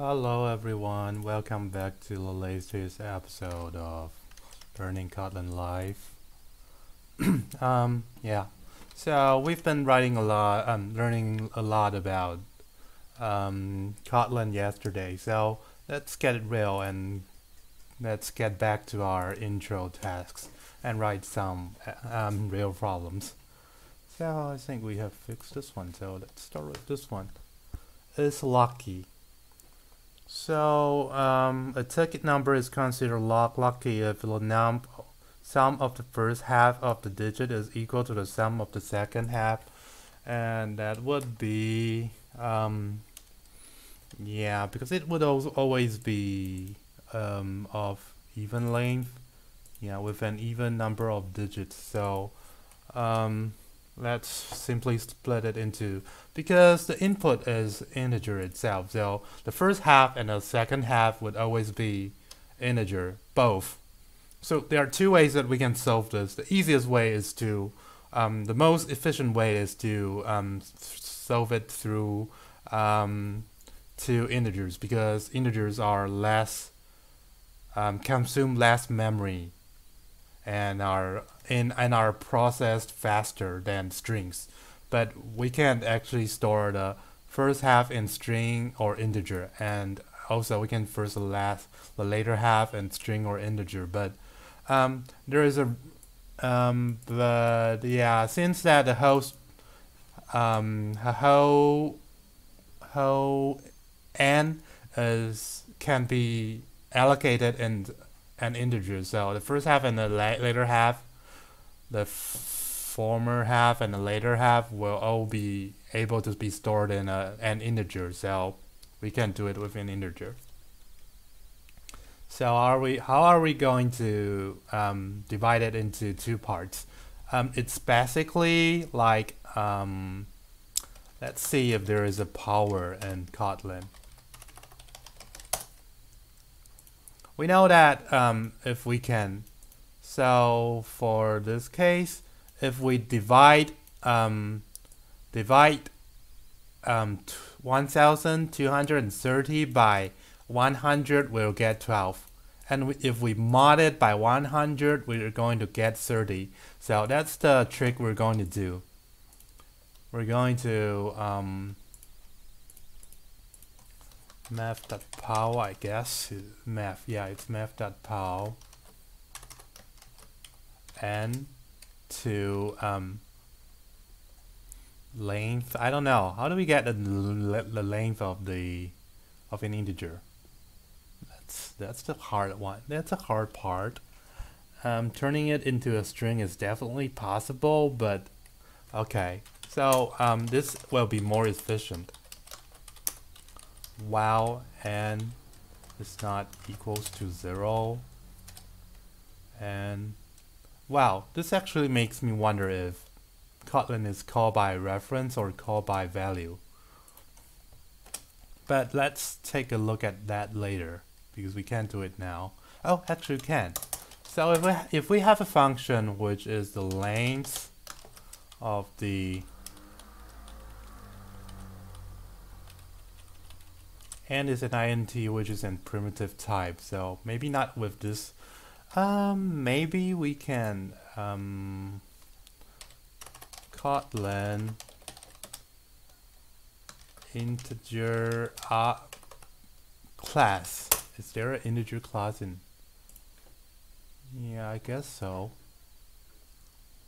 Hello everyone, welcome back to the latest episode of Learning Kotlin Live. Yeah, so we've been learning a lot about Kotlin yesterday. So let's get it real and let's get back to our intro tasks and write some real problems. So I think we have fixed this one. So let's start with this one. isLucky. So a ticket number is considered lucky if the sum of the first half of the digit is equal to the sum of the second half, and that would be yeah, because it would always be of even length, yeah, with an even number of digits. So let's simply split it into, because the input is integer itself, so the first half and the second half would always be integer, both. So there are two ways that we can solve this. The easiest way is to, the most efficient way is to solve it through two integers, because integers are less, consume less memory and are processed faster than strings. But we can't actually store the first half in string or integer, and also we can first and last the later half in string or integer. But there is a but yeah, since that the whole n can be allocated in an integer, so the first half and the later half, the former half and the later half, will all be able to be stored in an integer, so we can do it with an integer. So how are we going to divide it into two parts? It's basically like, let's see if there is a power in Kotlin. We know that if we can, so for this case, if we divide 1230 by 100, we'll get 12. And if we mod it by 100, we're going to get 30. So that's the trick we're going to do. We're going to Math.pow, I guess. Math, yeah, it's Math.pow. And to length, I don't know. How do we get the length of an integer? That's the hard one. That's a hard part. Turning it into a string is definitely possible, but okay. So this will be more efficient. While n is not equals to 0, and wow, this actually makes me wonder if Kotlin is called by reference or called by value. But let's take a look at that later, because we can't do it now. Oh, actually we can. So if we have a function which is the length of the and is an int which is in primitive type, so maybe not with this. Maybe we can Kotlin integer class. Is there an integer class in? Yeah, I guess so.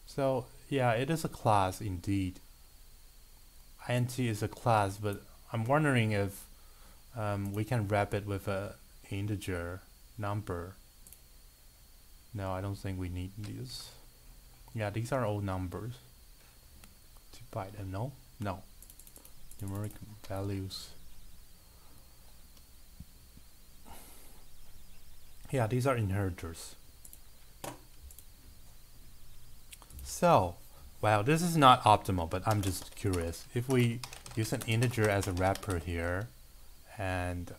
So yeah, it is a class indeed. Int is a class, but I'm wondering if we can wrap it with an integer number. No, I don't think we need these. Yeah, these are all numbers. To byte and no, numeric values. Yeah, these are inheritors. So, well, this is not optimal, but I'm just curious. If we use an integer as a wrapper here, and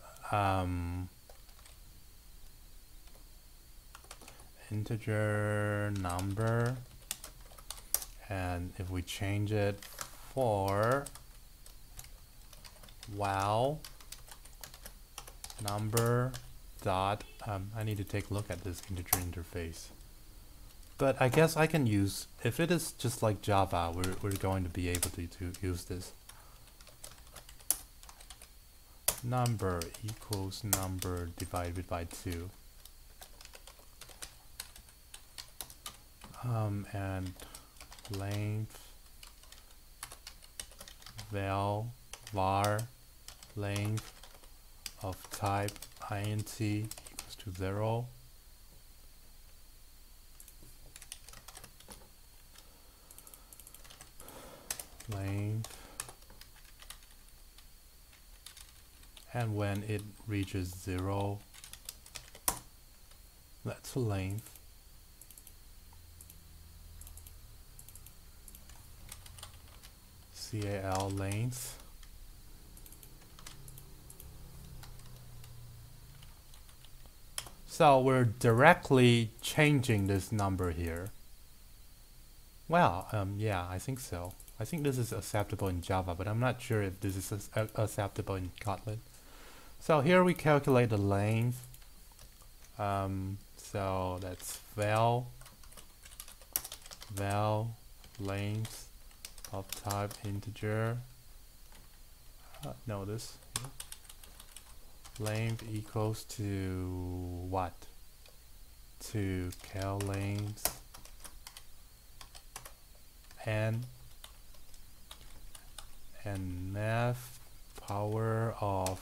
integer number, and if we change it for wow, number dot, I need to take a look at this integer interface. But I guess I can use, if it is just like Java, we're going to be able to use this. Number equals number divided by 2. And length var length of type int equals to 0. Length, and when it reaches 0, that's a length. Cal length. So we're directly changing this number here. Well, yeah, I think so. I think this is acceptable in Java, but I'm not sure if this is acceptable in Kotlin. So here we calculate the length. So that's val length of type integer. Notice length equals to what? To cal length and math power of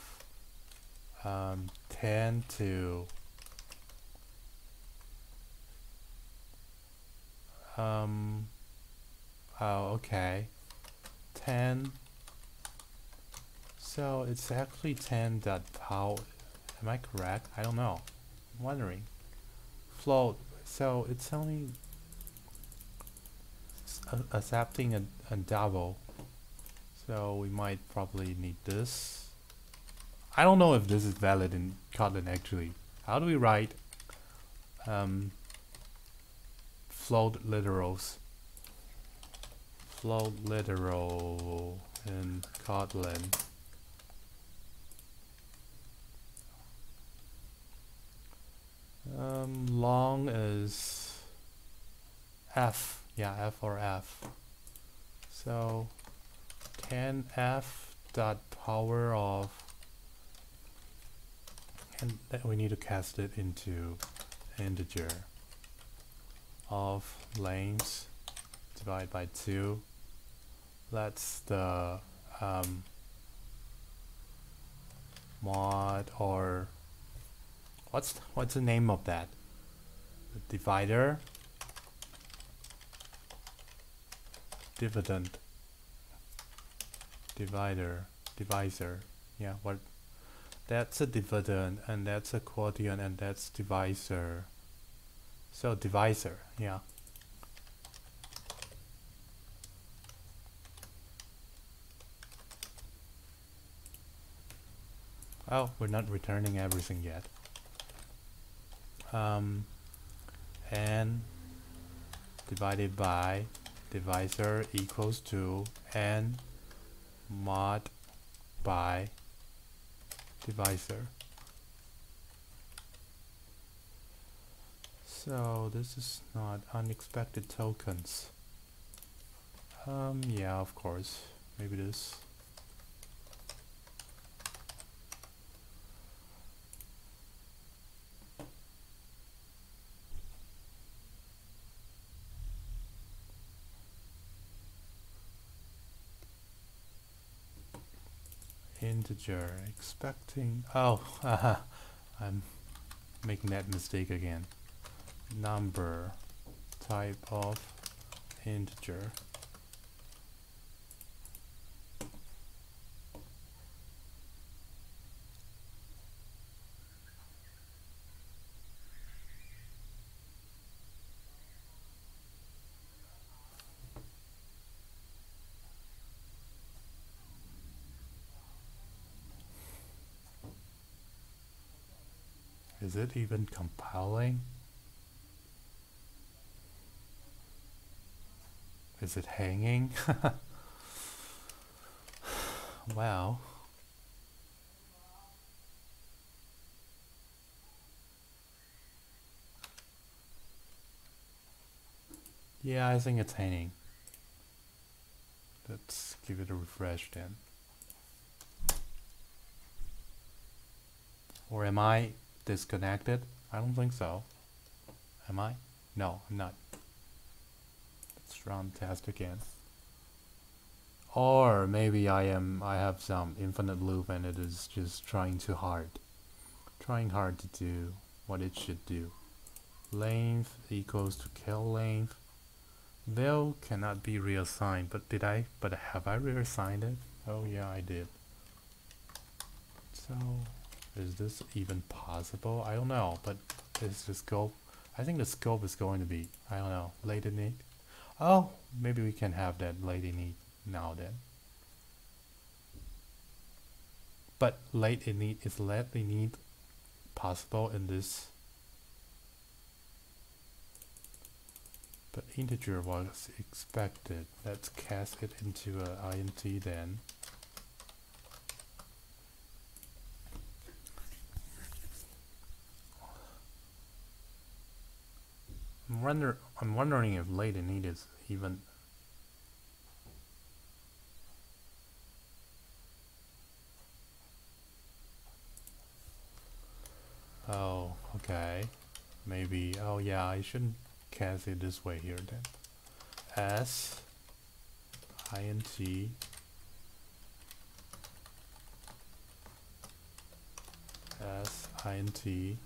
10 to oh, okay, 10. So it's actually 10.pow. Am I correct? I don't know. I'm wondering. Float. So it's only accepting a double. So we might probably need this. I don't know if this is valid in Kotlin actually. How do we write float literals? Float literal in Kotlin. Long is f. Yeah, f or f. So 10f dot power of, and then we need to cast it into integer of length divided by 2. That's the mod, or what's the name of that? The divider, dividend, divisor. Yeah, what? That's a dividend, and that's a quotient, and that's divisor. So divisor, yeah. Oh, we're not returning everything yet. N divided by divisor equals to n mod by divisor. So this is not unexpected tokens. Yeah, of course. Maybe this. Integer, expecting, oh, I'm making that mistake again. Number, type of integer. Is it even compiling? Is it hanging? Wow. Yeah, I think it's hanging. Let's give it a refresh then. Or am I disconnected? I don't think so. Am I? No, I'm not. Let's run test again. Or maybe I have some infinite loop and it is just trying hard to do what it should do. Length equals to kill length. Val cannot be reassigned, but have I reassigned it? Oh yeah, I did. So is this even possible? I don't know, but is the scope, I think the scope is going to be, I don't know, late init. Oh, maybe we can have that late init now then. But late init is late init possible in this? But integer was expected. Let's cast it into a int then. I'm wondering if late init is even. Oh, okay. Maybe. Oh yeah, I shouldn't cast it this way here then. S int S int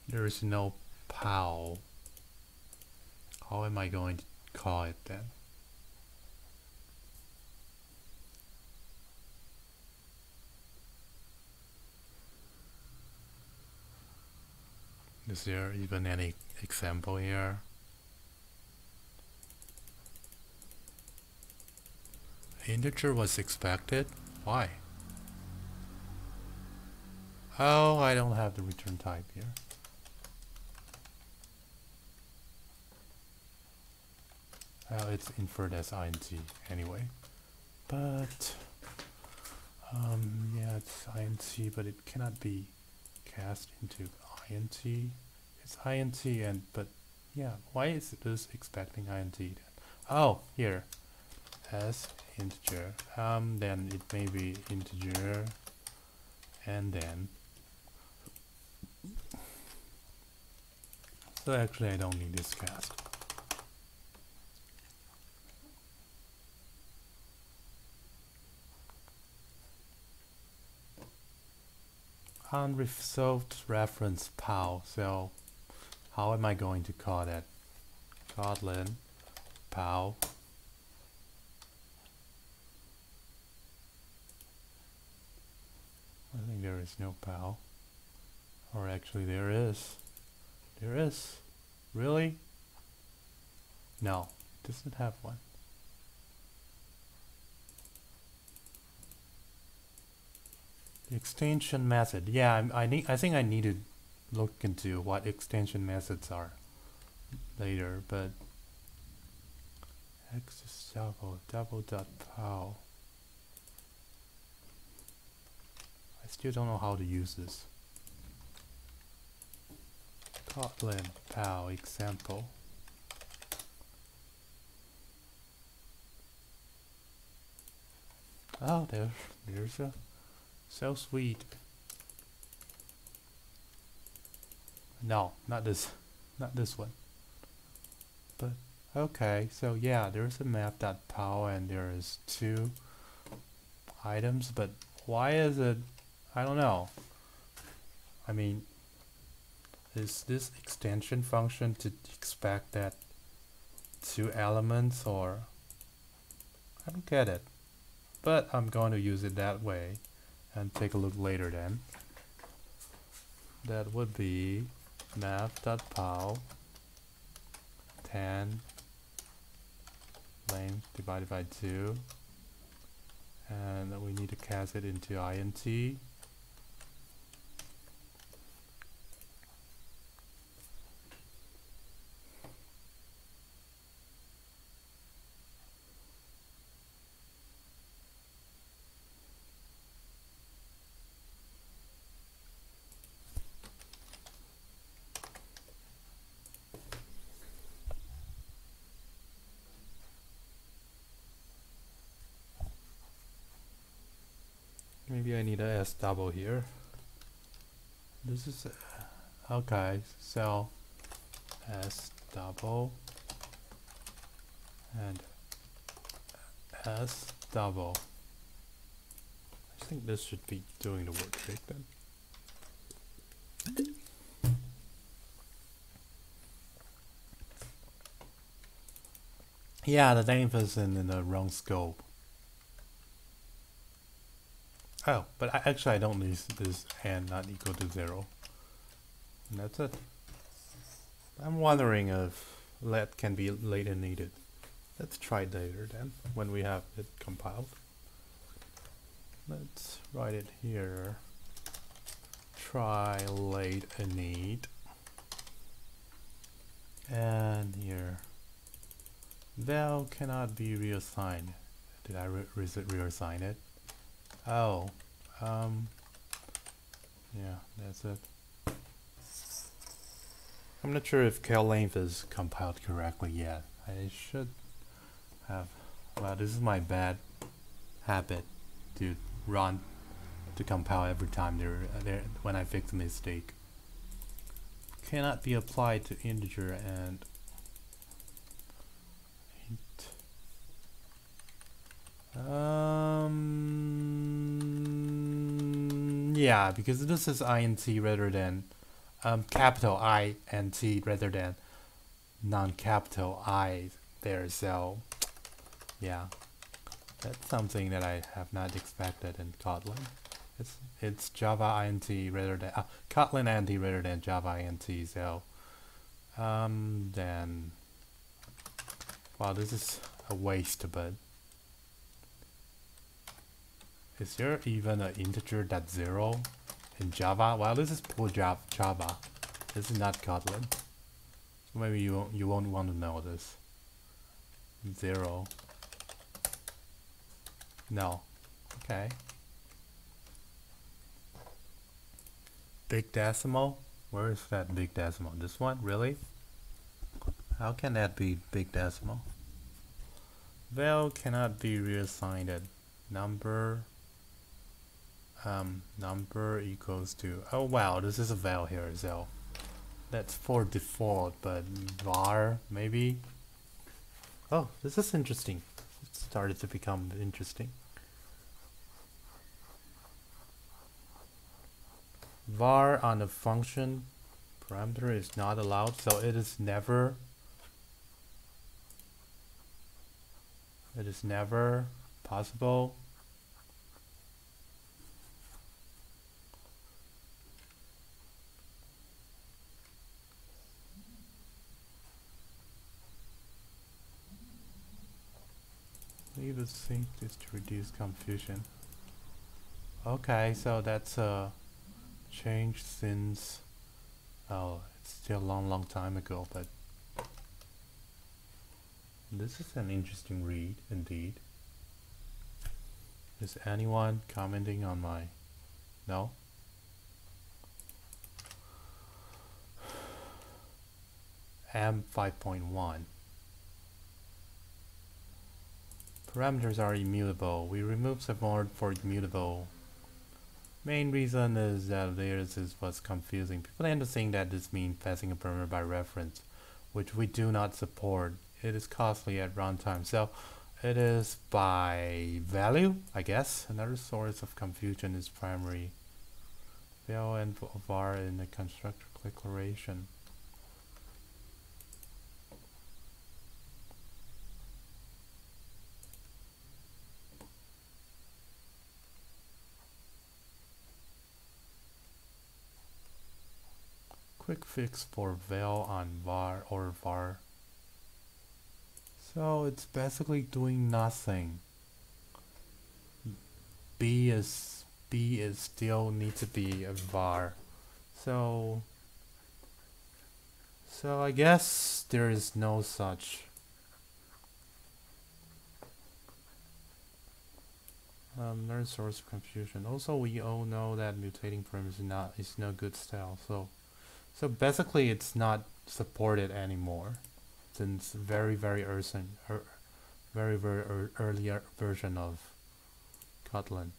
there is no POW. How am I going to call it then? Is there even any example here? Integer was expected? Why? Oh, I don't have the return type here. Well, it's inferred as int anyway. But yeah, it's int, but it cannot be cast into int. It's int, and but yeah, why is this expecting int then? Oh, here as integer. Then it may be integer, and then. So actually, I don't need this cast. Unresolved reference POW. So how am I going to call that? Kotlin POW. I think there is no POW. Or actually there is. There is. Really? No, it doesn't have one. Extension method. Yeah, I think I need to look into what extension methods are later, but x is double.pow. I still don't know how to use this. Kotlin POW example. Oh, there's a. So sweet. No, not this one. But okay, so yeah, there's a Math.pow and there is 2 items, but why is it? I don't know. I mean, is this extension function to expect that 2 elements, or I don't get it. But I'm going to use it that way. And take a look later then. That would be Math.pow 10 length divided by 2, and we need to cast it into int. Maybe I need a s double here. This is okay. So s double and s double. I think this should be doing the word trick then. Yeah, the name is in the wrong scope. Oh, but actually I don't need this and not equal to 0. And that's it. I'm wondering if let can be later needed. Let's try later then, when we have it compiled. Let's write it here. Try late need. And here. Val cannot be reassigned. Did I reassign it? Oh, yeah, that's it. I'm not sure if cal length is compiled correctly yet. I should have. Well, this is my bad habit to run to compile every time when I fix a mistake. Cannot be applied to integer and int. Yeah, because this is int rather than capital INT rather than non-capital I there, so yeah, that's something that I have not expected in Kotlin. It's Java int rather than Kotlin int rather than Java int, so then wow, this is a waste, but is there even an integer that's 0 in Java? Well, this is poor Java. This is not Kotlin. Maybe you won't want to know this. 0. No. Okay. Big decimal? Where is that big decimal? This one? Really? How can that be big decimal? Val cannot be reassigned. Number equals to, oh wow, this is a val here, so that's for default, but var maybe. Oh, this is interesting. It started to become interesting. Var on a function parameter is not allowed, so it is never possible leave a sync just to reduce confusion. Okay, so that's a change since, oh, it's still a long time ago, but this is an interesting read indeed. Is anyone commenting on my, no? M 5.1. Parameters are immutable. We remove support for immutable. Main reason is that this was confusing. People tend to think that this means passing a parameter by reference, which we do not support. It is costly at runtime, so it is by value, I guess. Another source of confusion is primary. Val and var in the constructor declaration. Quick fix for val on var or var So it's basically doing nothing. B is still need to be a var. So I guess there is no such learn source of confusion. Also, we all know that mutating param is no good style. So basically, it's not supported anymore since very earlier version of Kotlin.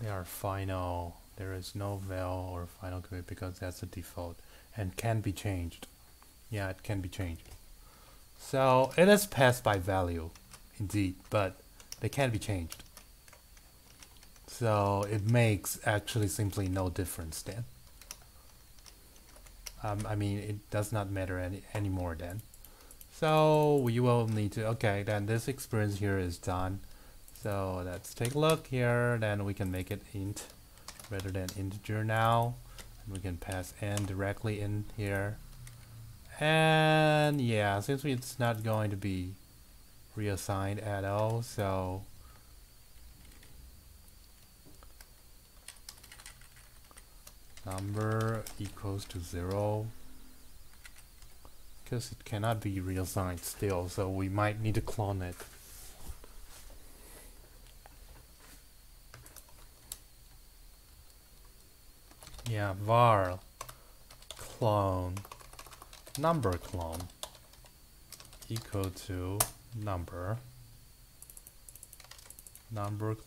They are final. There is no val or final commit because that's the default and can be changed. Yeah, it can be changed. So it is passed by value, indeed, but they can be changed. So it makes actually simply no difference then. I mean, it does not matter anymore then. So we will need to, okay, then this experience here is done. So let's take a look here, then we can make it int rather than integer now. And we can pass n directly in here. And yeah, since it's not going to be reassigned at all, so number equals to 0 because it cannot be reassigned still, so we might need to clone it. Yeah, var clone number clone equal to number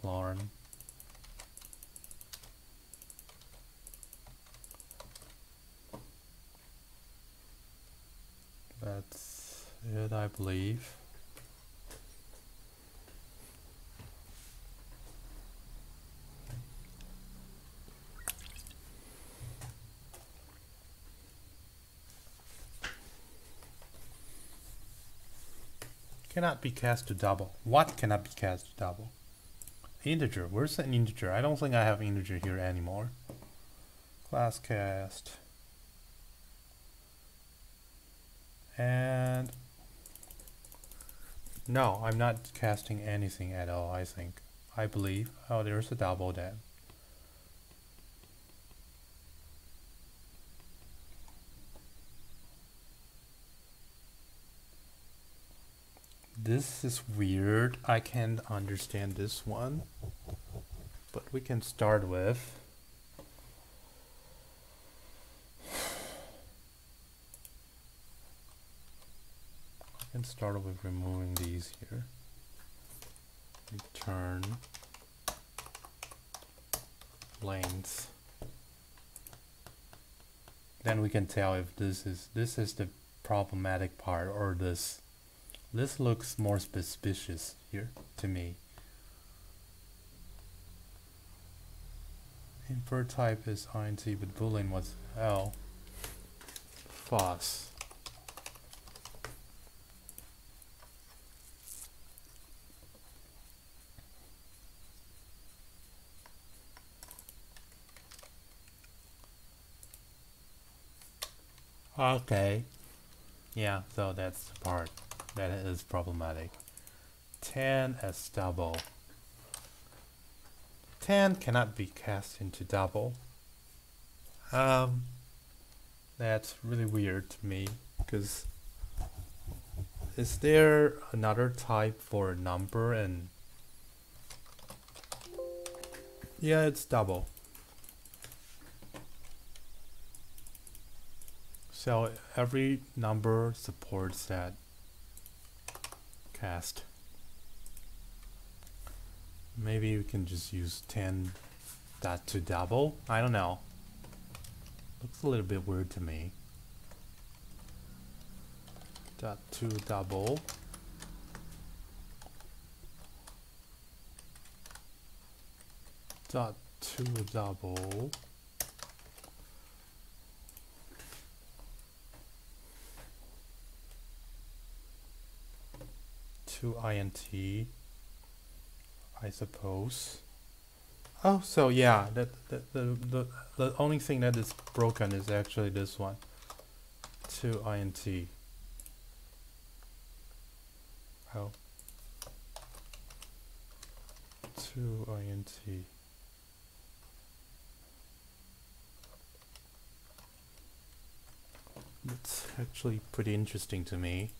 clone that's it, I believe. Cannot be cast to double. What cannot be cast to double? Integer. Where's an integer? I don't think I have integer here anymore. Class cast. And no, I'm not casting anything at all, I think. I believe. Oh, there's a double then. This is weird. I can't understand this one. But we can start with removing these here. Return length. Then we can tell if this is the problematic part, or this looks more suspicious here to me. Input type is int, but boolean was L. False. Okay. Yeah, so that's the part that is problematic. 10 as double. 10 cannot be cast into double. That's really weird to me, because is there another type for number? And yeah, it's double. So every number supports that cast. Maybe we can just use 10 dot to double. I don't know. Looks a little bit weird to me. Dot to double. Dot to double. toInt, I suppose. Oh, so yeah, the only thing that is broken is actually this one, toInt. Oh, toInt. That's actually pretty interesting to me.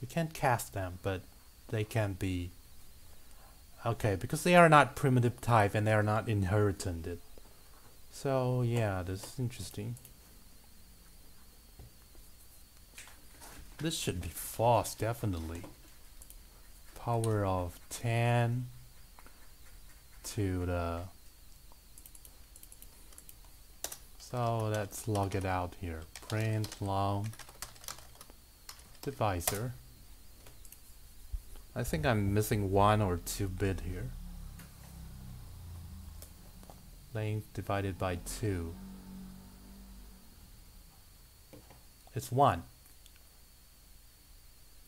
We can't cast them, but they can be. Okay, because they are not primitive type and they are not inherited. So yeah, this is interesting. This should be false, definitely. Power of 10 to the... So let's log it out here. Print long divisor. I think I'm missing 1 or 2 bit here. Length divided by 2. It's 1.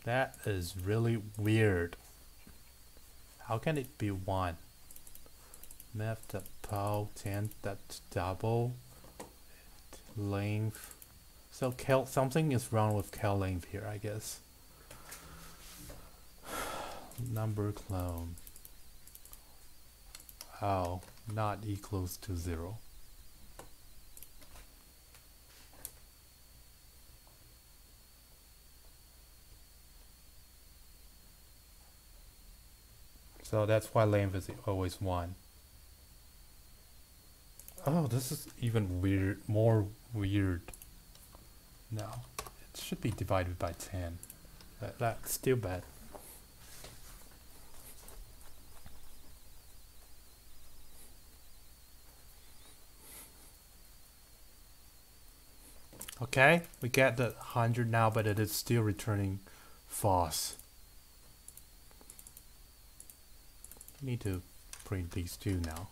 That is really weird. How can it be 1? Math.pow 10 toDouble length. So something is wrong with cal length here, I guess. Number clone. Oh, not equals to 0. So that's why length is always 1. Oh, this is even weird, more weird. No, it should be divided by 10. That's still bad. Okay, we get the 100 now, but it is still returning false. Need to print these two now.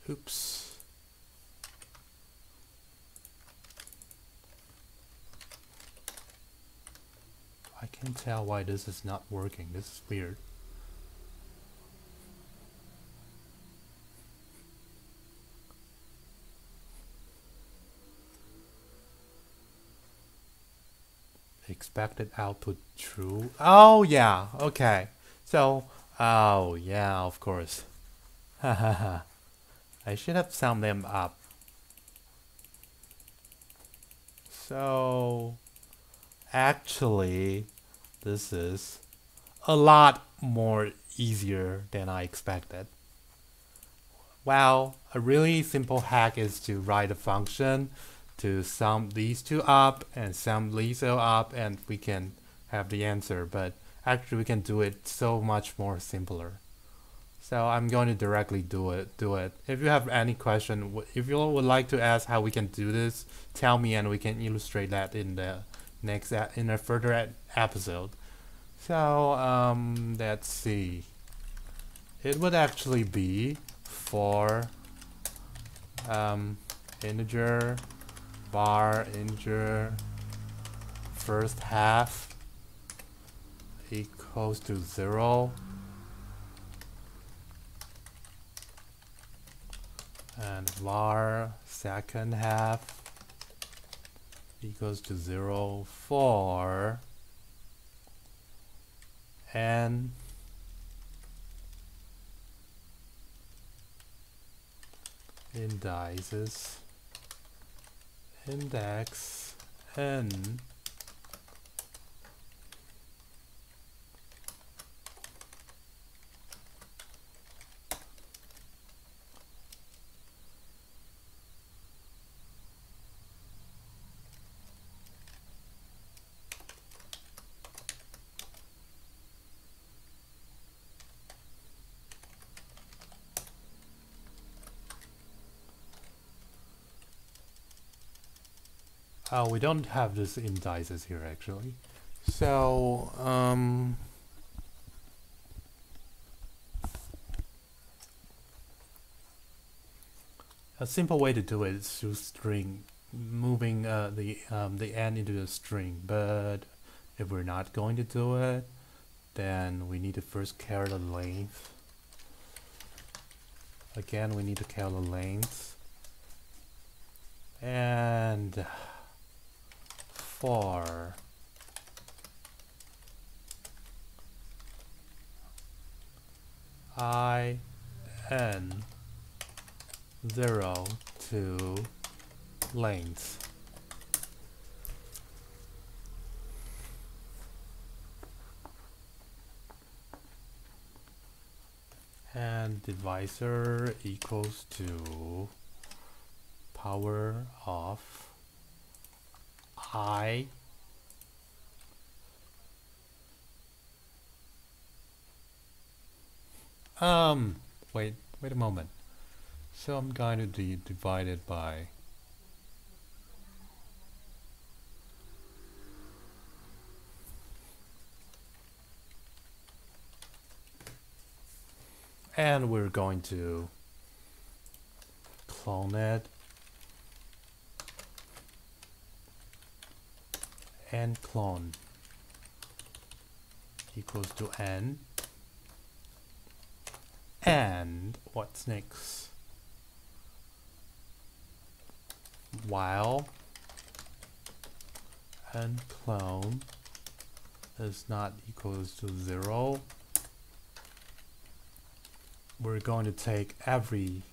Oops. I can't tell why this is not working. This is weird. Expected output true. Oh yeah, okay. So, oh yeah, of course. Hahaha. I should have summed them up. So, actually, this is a lot more easier than I expected. Well, a really simple hack is to write a function to sum these two up and sum these two up, and we can have the answer. But actually, we can do it so much more simpler. So I'm going to directly do it. If you have any question, if you would like to ask how we can do this, tell me, and we can illustrate that in the next in a further episode. So let's see. It would actually be for integer var integer first half equals to 0. And var second half equals to 0 for n indices index n Oh, we don't have this indices here actually. So, A simple way to do it is to string, moving the n into a string. But if we're not going to do it, then we need to first carry the length. Again, we need to carry the length. And for I n 0 to length. And divisor equals to power of I wait a moment. So I'm going to divide it by and we're going to clone it and clone equals to n. And what's next? While n clone is not equals to 0, we're going to take every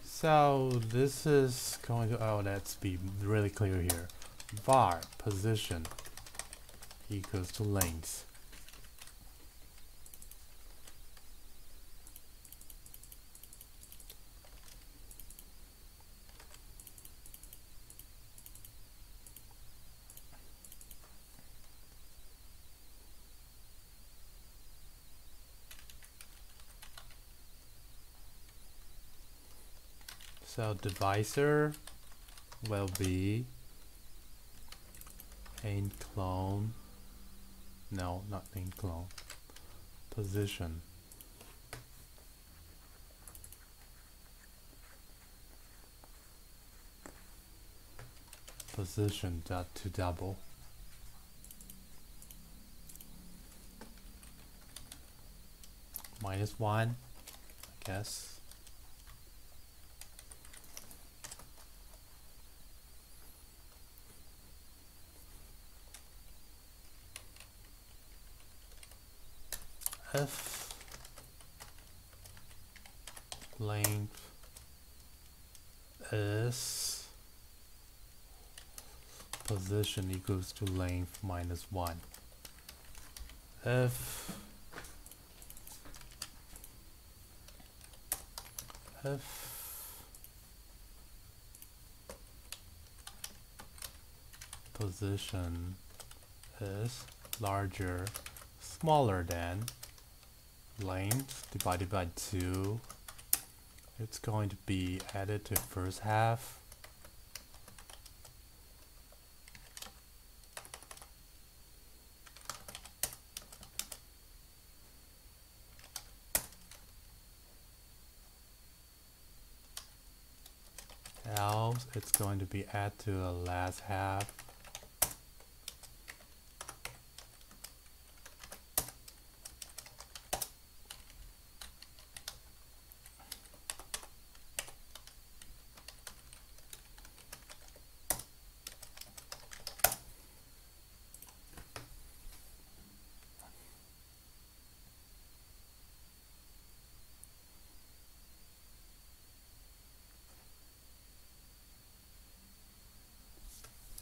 so this is going to, oh, let's be really clear here. Var position equals to length. So divisor will be in clone, no, not in clone, position. Position dot toDouble. -1, I guess. If length is position equals to length -1. If position is smaller than length divided by 2, it's going to be added to first half. Else it's going to be added to the last half.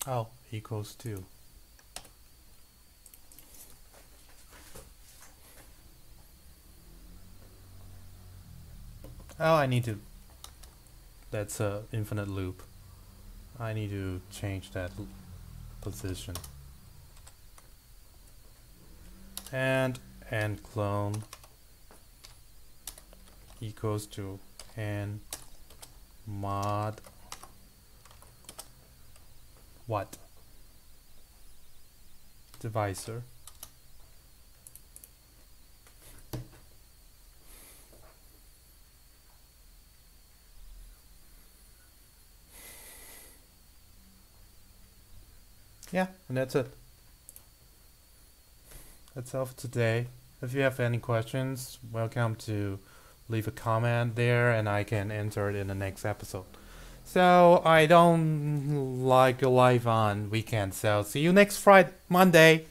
Oh, equals 2. Oh, I need to, that's a infinite loop. I need to change that position. And clone equals to n mod what? divisor. Yeah, and that's it. That's all for today. If you have any questions, welcome to leave a comment there and I can answer it in the next episode. So I don't like go live on weekends, so see you next Monday.